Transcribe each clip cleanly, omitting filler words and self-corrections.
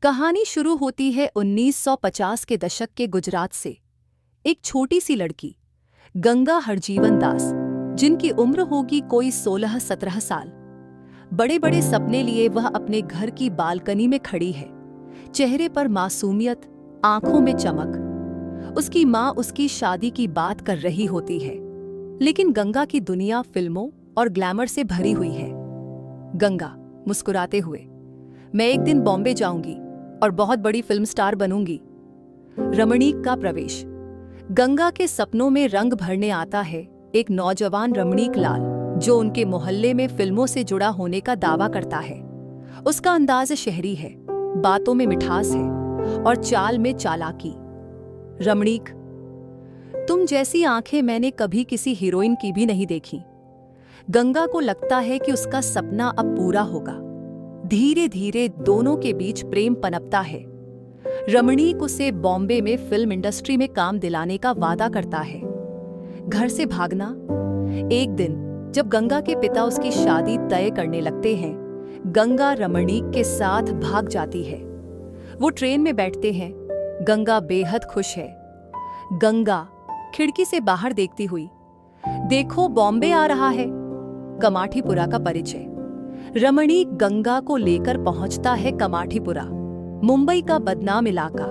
कहानी शुरू होती है 1950 के दशक के गुजरात से। एक छोटी सी लड़की गंगा हरजीवन दास, जिनकी उम्र होगी कोई 16-17 साल। बड़े बड़े सपने लिए वह अपने घर की बालकनी में खड़ी है। चेहरे पर मासूमियत, आंखों में चमक। उसकी माँ उसकी शादी की बात कर रही होती है, लेकिन गंगा की दुनिया फिल्मों और ग्लैमर से भरी हुई है। गंगा मुस्कुराते हुए, मैं एक दिन बॉम्बे जाऊंगी और बहुत बड़ी फिल्म स्टार बनूंगी। रमणीक का प्रवेश। गंगा के सपनों में रंग भरने आता है एक नौजवान रमणीक लाल, जो उनके मोहल्ले में फिल्मों से जुड़ा होने का दावा करता है। उसका अंदाज शहरी है, बातों में मिठास है और चाल में चालाकी। रमणीक, तुम जैसी आंखें मैंने कभी किसी हीरोइन की भी नहीं देखी। गंगा को लगता है कि उसका सपना अब पूरा होगा। धीरे धीरे दोनों के बीच प्रेम पनपता है। रमणीक उसे बॉम्बे में फिल्म इंडस्ट्री में काम दिलाने का वादा करता है। घर से भागना। एक दिन जब गंगा के पिता उसकी शादी तय करने लगते हैं, गंगा रमणीक के साथ भाग जाती है। वो ट्रेन में बैठते हैं। गंगा बेहद खुश है। गंगा खिड़की से बाहर देखती हुई, देखो बॉम्बे आ रहा है। कमाठीपुरा का परिचय। रमणीक गंगा को लेकर पहुंचता है कमाठीपुरा, मुंबई का बदनाम इलाका।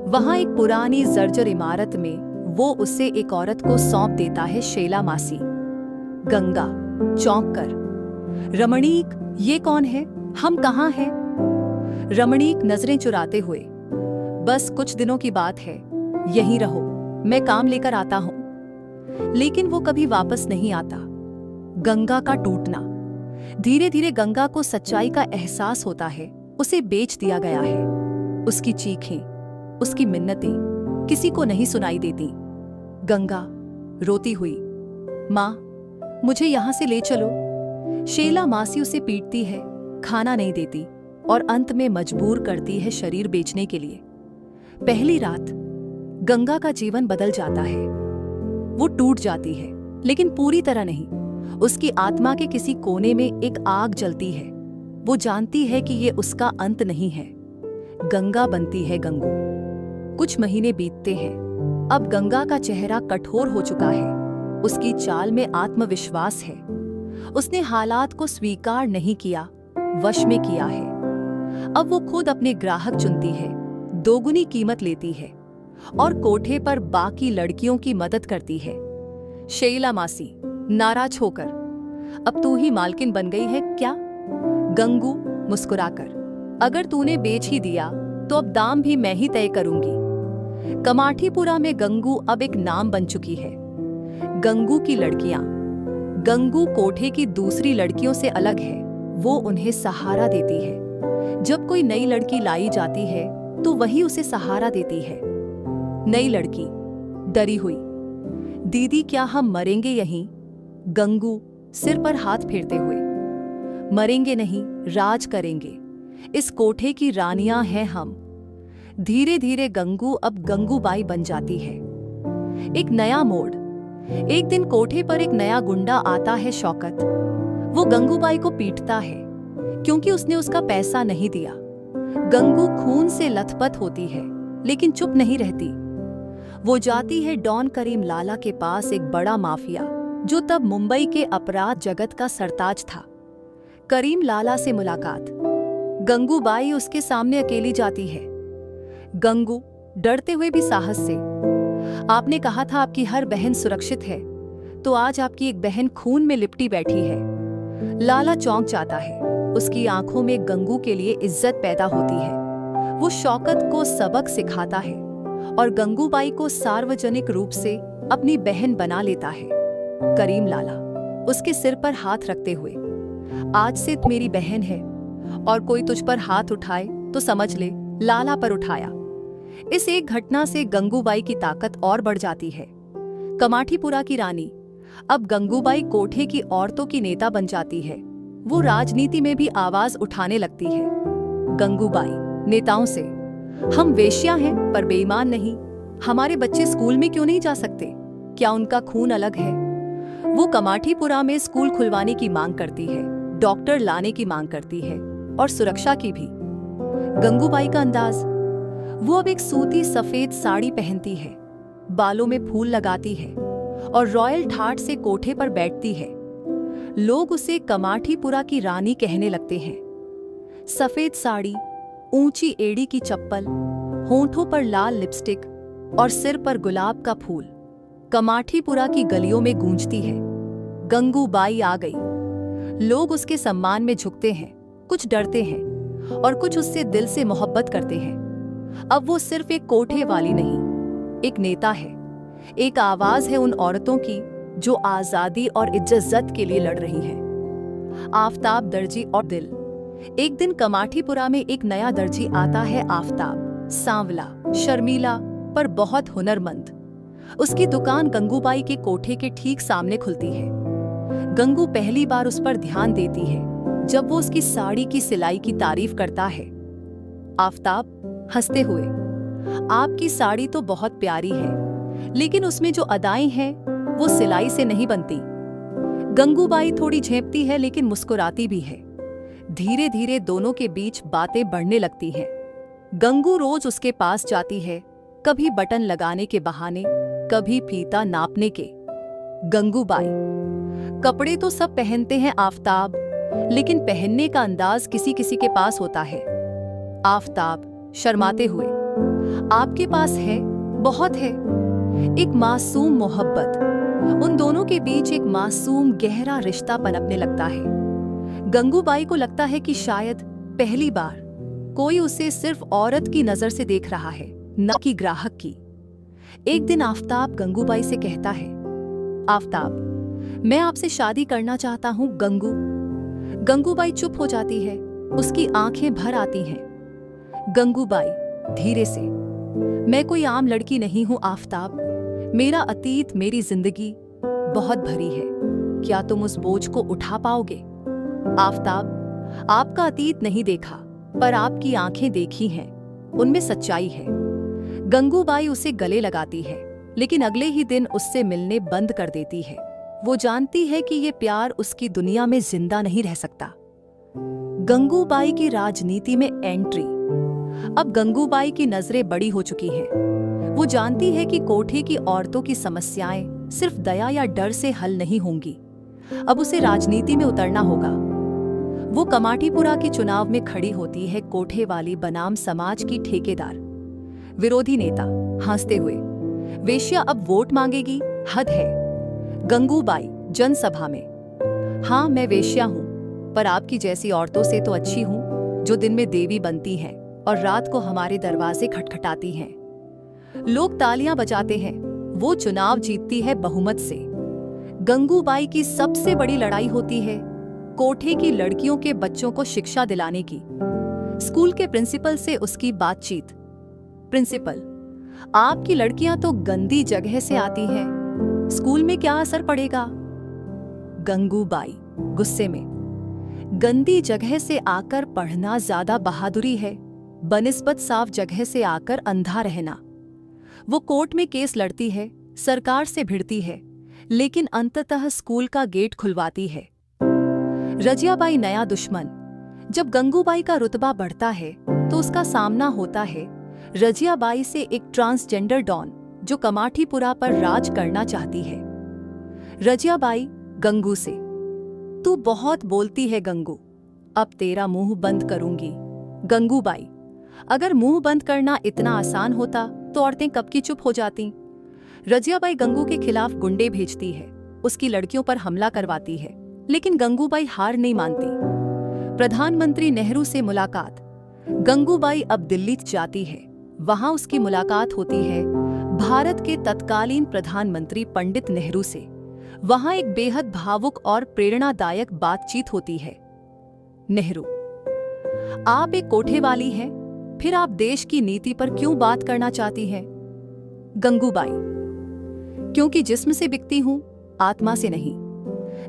वहां एक पुरानी जर्जर इमारत में वो उसे एक औरत को सौंप देता है, शैला मासी। गंगा चौंक कर, रमणीक ये कौन है, हम कहाँ हैं? रमणीक नजरें चुराते हुए, बस कुछ दिनों की बात है, यहीं रहो, मैं काम लेकर आता हूं। लेकिन वो कभी वापस नहीं आता। गंगा का टूटना। धीरे धीरे गंगा को सच्चाई का एहसास होता है, उसे बेच दिया गया है। उसकी चीखें, उसकी मिन्नतें किसी को नहीं सुनाई देती। गंगा रोती हुई, माँ मुझे यहां से ले चलो। शैला मासी उसे पीटती है, खाना नहीं देती और अंत में मजबूर करती है शरीर बेचने के लिए। पहली रात गंगा का जीवन बदल जाता है। वो टूट जाती है, लेकिन पूरी तरह नहीं। उसकी आत्मा के किसी कोने में एक आग जलती है। वो जानती है कि ये उसका अंत नहीं है। गंगा बनती है गंगू। कुछ महीने बीतते हैं। अब गंगा का चेहरा कठोर हो चुका है। उसकी चाल में आत्मविश्वास है। उसने हालात को स्वीकार नहीं किया, वश में किया है। अब वो खुद अपने ग्राहक चुनती है, दोगुनी कीमत लेती है और कोठे पर बाकी लड़कियों की मदद करती है। शैला मासी नाराज होकर, अब तू ही मालकिन बन गई है क्या? गंगू मुस्कुराकर, अगर तूने बेच ही दिया तो अब दाम भी मैं ही तय करूंगी। कमाठीपुरा में गंगू अब एक नाम बन चुकी है। गंगू की लड़कियां। गंगू कोठे की दूसरी लड़कियों से अलग है। वो उन्हें सहारा देती है। जब कोई नई लड़की लाई जाती है तो वही उसे सहारा देती है। नई लड़की डरी हुई, दीदी क्या हम मरेंगे यहीं? गंगू सिर पर हाथ फेरते हुए, मरेंगे नहीं, राज करेंगे। इस कोठे की रानियां हैं हम। धीरे धीरे गंगू अब गंगूबाई बन जाती है। एक नया मोड़। एक दिन कोठे पर एक नया गुंडा आता है, शौकत। वो गंगूबाई को पीटता है क्योंकि उसने उसका पैसा नहीं दिया। गंगू खून से लथपथ होती है, लेकिन चुप नहीं रहती। वो जाती है डॉन करीम लाला के पास, एक बड़ा माफिया जो तब मुंबई के अपराध जगत का सरताज था। करीम लाला से मुलाकात। गंगूबाई उसके सामने अकेली जाती है। गंगू डरते हुए भी साहस से, आपने कहा था आपकी हर बहन सुरक्षित है, तो आज आपकी एक बहन खून में लिपटी बैठी है। लाला चौंक जाता है। उसकी आंखों में गंगू के लिए इज्जत पैदा होती है। वो शौकत को सबक सिखाता है और गंगूबाई को सार्वजनिक रूप से अपनी बहन बना लेता है। करीम लाला उसके सिर पर हाथ रखते हुए, आज से तू मेरी बहन है और कोई तुझ पर हाथ उठाए तो समझ ले लाला पर उठाया। इस एक घटना से गंगूबाई की ताकत और बढ़ जाती है। कमाठीपुरा की रानी। अब गंगूबाई कोठे की औरतों की नेता बन जाती है। वो राजनीति में भी आवाज उठाने लगती है। गंगूबाई नेताओं से, हम वेश्या हैं पर बेईमान नहीं। हमारे बच्चे स्कूल में क्यों नहीं जा सकते? क्या उनका खून अलग है? वो कमाठीपुरा में स्कूल खुलवाने की मांग करती है, डॉक्टर लाने की मांग करती है और सुरक्षा की भी। गंगूबाई का अंदाज, वो अब एक सूती सफेद साड़ी पहनती है, बालों में फूल लगाती है और रॉयल ठाट से कोठे पर बैठती है। लोग उसे कमाठीपुरा की रानी कहने लगते हैं। सफेद साड़ी, ऊंची एड़ी की चप्पल, होंठों पर लाल लिपस्टिक और सिर पर गुलाब का फूल कमाठीपुरा की गलियों में गूंजती है। गंगूबाई आ गई। लोग उसके सम्मान में झुकते हैं, कुछ डरते हैं और कुछ उससे दिल से मोहब्बत करते हैं। अब वो सिर्फ एक कोठे वाली नहीं, एक नेता है, एक आवाज है उन औरतों की जो आजादी और इज्जत के लिए लड़ रही हैं। आफताब, दर्जी और दिल। एक दिन कमाठीपुरा में एक नया दर्जी आता है। आफताब सांवला, शर्मीला पर बहुत हुनरमंद। उसकी दुकान गंगूबाई के कोठे के ठीक सामने खुलती है। गंगू पहली बार उस पर ध्यान देती है जब वो उसकी साड़ी की सिलाई की तारीफ करता है। आफताब हंसते हुए, आपकी साड़ी तो बहुत प्यारी है, लेकिन उसमें जो अदाएं हैं वो सिलाई से नहीं बनती। गंगूबाई थोड़ी झेंपती है लेकिन मुस्कुराती भी है। धीरे धीरे दोनों के बीच बातें बढ़ने लगती हैं। गंगू रोज उसके पास जाती है, कभी बटन लगाने के बहाने, कभी फीता नापने के। गंगूबाई, कपड़े तो सब पहनते हैं आफताब, लेकिन पहनने का अंदाज किसी किसी के पास होता है। आफताब शर्माते हुए, आपके पास है, बहुत है। एक मासूम मोहब्बत, उन दोनों के बीच एक मासूम गहरा रिश्ता पनपने लगता है। गंगूबाई को लगता है कि शायद पहली बार कोई उसे सिर्फ औरत की नजर से देख रहा है, न कि ग्राहक की। एक दिन आफताब गंगूबाई से कहता है, आफताब, मैं आपसे शादी करना चाहता हूं गंगू। गंगूबाई चुप हो जाती है, उसकी आंखें भर आती हैं। गंगूबाई धीरे से, मैं कोई आम लड़की नहीं हूं आफताब, मेरा अतीत, मेरी जिंदगी बहुत भरी है। क्या तुम उस बोझ को उठा पाओगे? आफताब, आपका अतीत नहीं देखा, पर आपकी आंखें देखी हैं, उनमें सच्चाई है। गंगूबाई उसे गले लगाती है, लेकिन अगले ही दिन उससे मिलने बंद कर देती है। वो जानती है कि ये प्यार उसकी दुनिया में जिंदा नहीं रह सकता। गंगूबाई की राजनीति में एंट्री। अब गंगूबाई की नजरें बड़ी हो चुकी हैं। वो जानती है कि कोठे की औरतों की समस्याएं सिर्फ दया या डर से हल नहीं होंगी। अब उसे राजनीति में उतरना होगा। वो कमाठीपुरा के चुनाव में खड़ी होती है, कोठे वाली बनाम समाज की ठेकेदार। विरोधी नेता हंसते हुए, वेश्या अब वोट मांगेगी, हद है। गंगूबाई जनसभा में, हाँ मैं वेश्या हूं, पर आपकी जैसी औरतों से तो अच्छी हूं, जो दिन में देवी बनती हैं और रात को हमारे दरवाजे खटखटाती हैं। लोग तालियां बजाते हैं। वो चुनाव जीतती है बहुमत से। गंगूबाई की सबसे बड़ी लड़ाई होती है कोठे की लड़कियों के बच्चों को शिक्षा दिलाने की। स्कूल के प्रिंसिपल से उसकी बातचीत। प्रिंसिपल, आपकी लड़कियां तो गंदी जगह से आती हैं, स्कूल में क्या असर पड़ेगा? गंगूबाई गुस्से में, गंदी जगह से आकर पढ़ना ज्यादा बहादुरी है, बनिस्बत साफ जगह से आकर अंधा रहना। वो कोर्ट में केस लड़ती है, सरकार से भिड़ती है, लेकिन अंततः स्कूल का गेट खुलवाती है। रजियाबाई नया दुश्मन। जब गंगूबाई का रुतबा बढ़ता है तो उसका सामना होता है रजियाबाई से, एक ट्रांसजेंडर डॉन जो कमाठीपुरा पर राज करना चाहती है। रजियाबाई गंगू से, तू बहुत बोलती है गंगू, अब तेरा मुंह बंद करूंगी। गंगूबाई, अगर मुंह बंद करना इतना आसान होता तो औरतें कब की चुप हो जाती। रजियाबाई गंगू के खिलाफ गुंडे भेजती है, उसकी लड़कियों पर हमला करवाती है, लेकिन गंगूबाई हार नहीं मानती। प्रधानमंत्री नेहरू से मुलाकात। गंगूबाई अब दिल्ली जाती है। वहां उसकी मुलाकात होती है भारत के तत्कालीन प्रधानमंत्री पंडित नेहरू से। वहां एक बेहद भावुक और प्रेरणादायक बातचीत होती है। नेहरू, आप एक कोठे वाली हैं, फिर आप देश की नीति पर क्यों बात करना चाहती हैं? गंगूबाई, क्योंकि जिस्म से बिकती हूं, आत्मा से नहीं।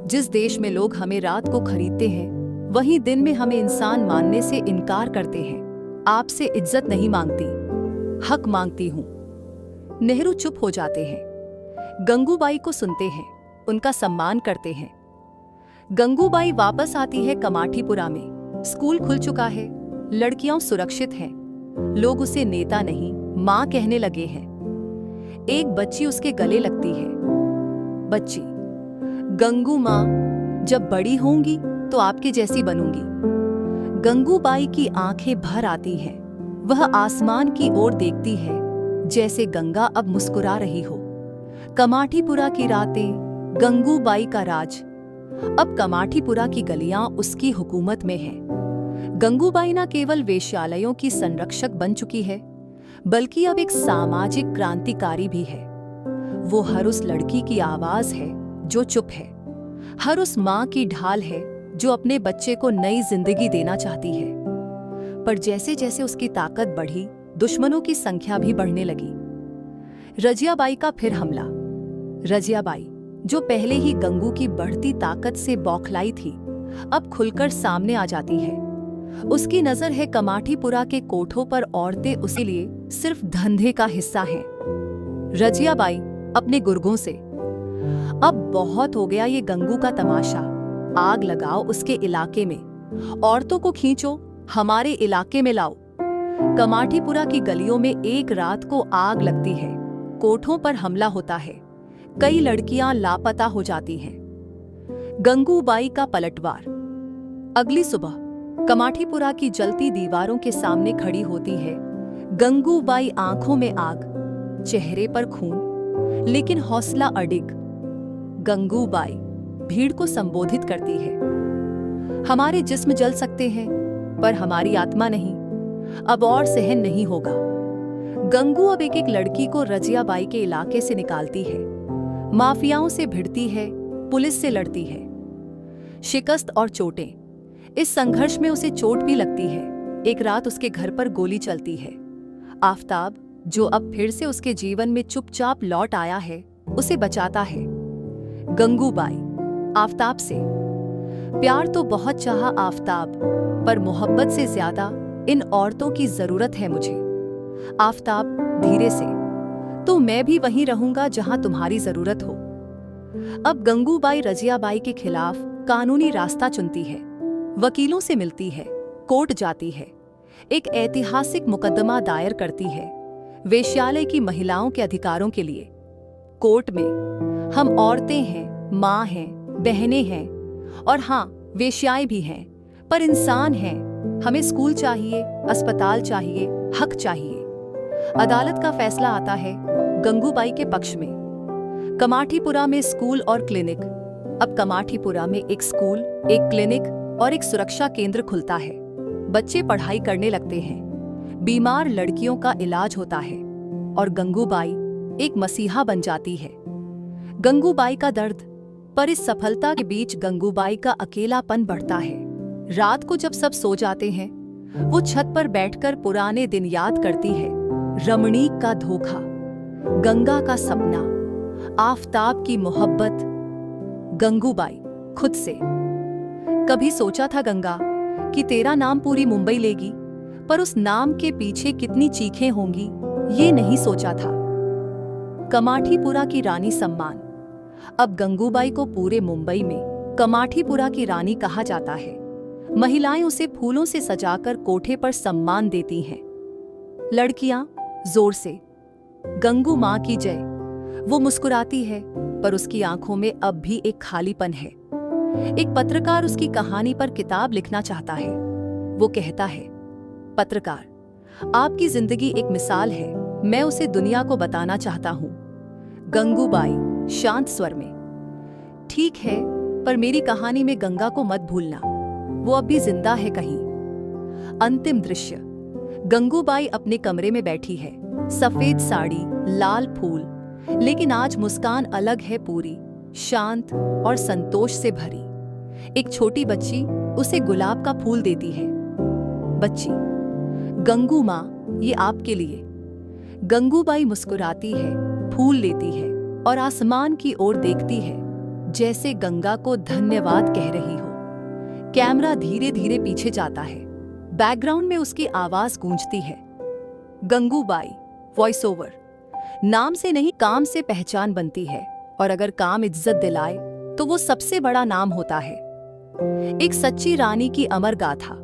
जिस देश में लोग हमें रात को खरीदते हैं, वहीं दिन में हमें इंसान मानने से इनकार करते हैं। आपसे इज्जत नहीं मांगती, हक मांगती हूं। नेहरू चुप हो जाते हैं, गंगूबाई को सुनते हैं, उनका सम्मान करते हैं। गंगूबाई वापस आती है कमाठीपुरा में। स्कूल खुल चुका है, लड़कियां सुरक्षित हैं। लोग उसे नेता नहीं, मां कहने लगे हैं। एक बच्ची उसके गले लगती है। बच्ची, गंगू मां, जब बड़ी होंगी तो आपके जैसी बनूंगी। गंगूबाई की आंखें भर आती हैं। वह आसमान की ओर देखती है, जैसे गंगा अब मुस्कुरा रही हो। कमाठीपुरा की रातें, गंगूबाई का राज। अब कमाठीपुरा की गलियां उसकी हुकूमत में हैं। गंगूबाई न केवल वेश्यालयों की संरक्षक बन चुकी है, बल्कि अब एक सामाजिक क्रांतिकारी भी है। वो हर उस लड़की की आवाज है जो चुप है, हर उस मां की ढाल है जो अपने बच्चे को नई जिंदगी देना चाहती है। पर जैसे जैसे उसकी ताकत बढ़ी, दुश्मनों की संख्या भी बढ़ने लगी। रजियाबाई का फिर हमला। रजियाबाई, जो पहले ही गंगू की बढ़ती ताकत से बौखलाई थी, अब खुलकर सामने आ जाती है। उसकी नजर है कमाठीपुरा के कोठों पर औरतें उसके लिए सिर्फ धंधे का हिस्सा हैं। रजियाबाई अपने गुर्गों से, अब बहुत हो गया ये गंगू का तमाशा, आग लगाओ उसके इलाके में, औरतों को खींचो हमारे इलाके में लाओ। कमाठीपुरा की गलियों में एक रात को आग लगती है, कोठों पर हमला होता है, कई लड़कियां लापता हो जाती हैं। गंगूबाई का पलटवार। अगली सुबह कमाठीपुरा की जलती दीवारों के सामने खड़ी होती है गंगूबाई, आंखों में आग, चेहरे पर खून, लेकिन हौसला अडिग। गंगूबाई भीड़ को संबोधित करती है, हमारे जिस्म जल सकते हैं पर हमारी आत्मा नहीं, अब और सहन नहीं होगा। गंगू अब एक एक लड़की को रजियाबाई के इलाके से निकालती है, माफियाओं से भिड़ती है, पुलिस से लड़ती है। शिकस्त और चोटें। इस संघर्ष में उसे चोट भी लगती है। एक रात उसके घर पर गोली चलती है। आफताब, जो अब फिर से उसके जीवन में चुपचाप लौट आया है, उसे बचाता है। गंगूबाई आफताब से, प्यार तो बहुत चाहा आफताब, पर मोहब्बत से ज्यादा इन औरतों की जरूरत है मुझे। आफताब धीरे से, तो मैं भी वहीं रहूंगा जहां तुम्हारी जरूरत हो। अब गंगूबाई रजियाबाई के खिलाफ कानूनी रास्ता चुनती है, वकीलों से मिलती है, कोर्ट जाती है, एक ऐतिहासिक मुकदमा दायर करती है वेश्यालय की महिलाओं के अधिकारों के लिए। कोर्ट में, हम औरतें हैं, माँ हैं, बहनें हैं, और हाँ, वेश्याएं भी हैं, पर इंसान हैं। हमें स्कूल चाहिए, अस्पताल चाहिए, हक चाहिए। अदालत का फैसला आता है गंगूबाई के पक्ष में। कमाठीपुरा में स्कूल और क्लिनिक। अब कमाठीपुरा में एक स्कूल, एक क्लिनिक और एक सुरक्षा केंद्र खुलता है। बच्चे पढ़ाई करने लगते हैं, बीमार लड़कियों का इलाज होता है, और गंगूबाई एक मसीहा बन जाती है। गंगूबाई का दर्द, पर इस सफलता के बीच गंगूबाई का अकेलापन बढ़ता है। रात को जब सब सो जाते हैं, वो छत पर बैठकर पुराने दिन याद करती है। रमणीक का धोखा, गंगा का सपना, आफताब की मोहब्बत। गंगूबाई खुद से, कभी सोचा था गंगा कि तेरा नाम पूरी मुंबई लेगी, पर उस नाम के पीछे कितनी चीखें होंगी ये नहीं सोचा था। कमाठीपुरा की रानी सम्मान। अब गंगूबाई को पूरे मुंबई में कमाठीपुरा की रानी कहा जाता है। महिलाएं उसे फूलों से सजाकर कोठे पर सम्मान देती हैं। लड़कियां जोर से, गंगू मां की जय। वो मुस्कुराती है, पर उसकी आंखों में अब भी एक खालीपन है। एक पत्रकार उसकी कहानी पर किताब लिखना चाहता है। वो कहता है, पत्रकार, आपकी जिंदगी एक मिसाल है, मैं उसे दुनिया को बताना चाहता हूं। गंगूबाई शांत स्वर में, ठीक है, पर मेरी कहानी में गंगा को मत भूलना, वो अब भी जिंदा है कहीं। अंतिम दृश्य। गंगूबाई अपने कमरे में बैठी है, सफेद साड़ी, लाल फूल, लेकिन आज मुस्कान अलग है, पूरी शांत और संतोष से भरी। एक छोटी बच्ची उसे गुलाब का फूल देती है। बच्ची, गंगू मां, ये आपके लिए। गंगूबाई मुस्कुराती है, फूल लेती है और आसमान की ओर देखती है, जैसे गंगा को धन्यवाद कह रही हो। कैमरा धीरे धीरे पीछे जाता है। बैकग्राउंड में उसकी आवाज गूंजती है। Gangubai voice over. नाम से नहीं, काम से पहचान बनती है, और अगर काम इज्जत दिलाए तो वो सबसे बड़ा नाम होता है। एक सच्ची रानी की अमर गाथा।